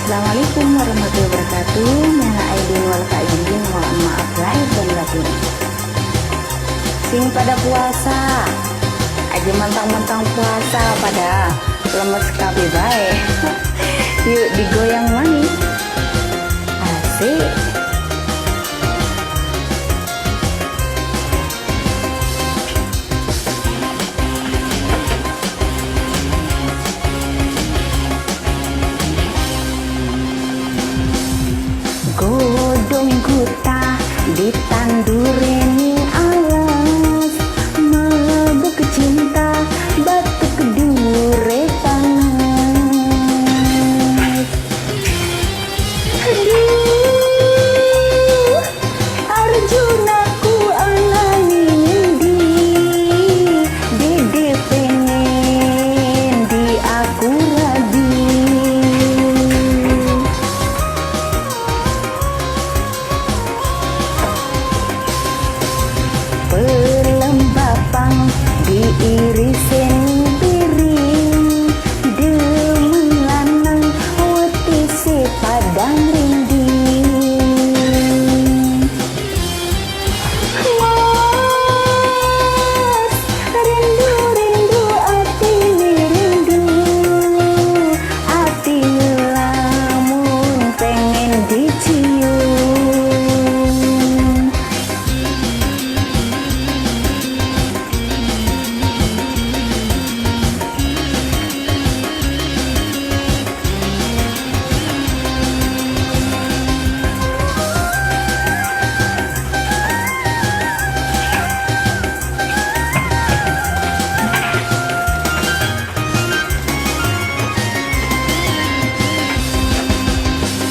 Assalamualaikum warahmatullahi wabarakatuh. Minal aidin wal faizin, mohon maaf lahir dan batin. Sing pada puasa, aja mentang-mentang puasa pada lemes kabeh bae. Yuk digoyang manis. Asik. Godong guta ditandureni alas, mabuk cinta batuk dure panas. Aduh, Arjunaku anani dede pengen di aku rabi. Pelembapang diirisin piring, demen lanang wati si padang rinding. Mas, rindu ati rindu, ati lamun pengen dicium.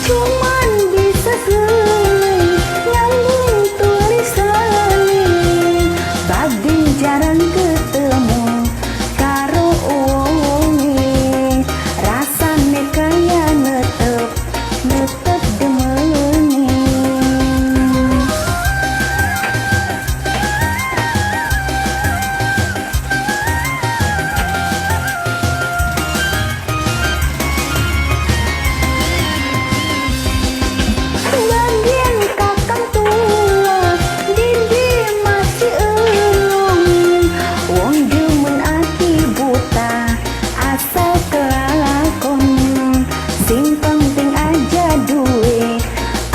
Cuman bisa selai nyambung tulisan, badin jarang ketemu karo wonge, rasane kaya netep demeni. Bagian kakang tua, didi masih elong, wong demen ati buta, asal kelakon, sing penting aja duwe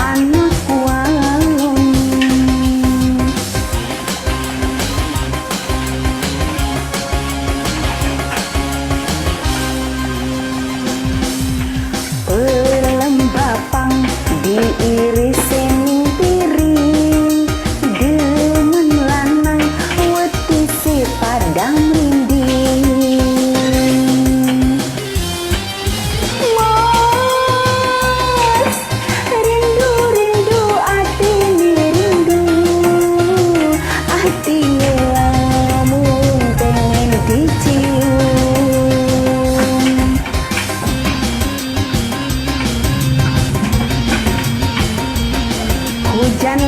anak walon. Pelembapang diirisin piring, demen lanang weti si padang rinding. Mas, rindu ati rindu, ati lamun pengen dicium. Hujan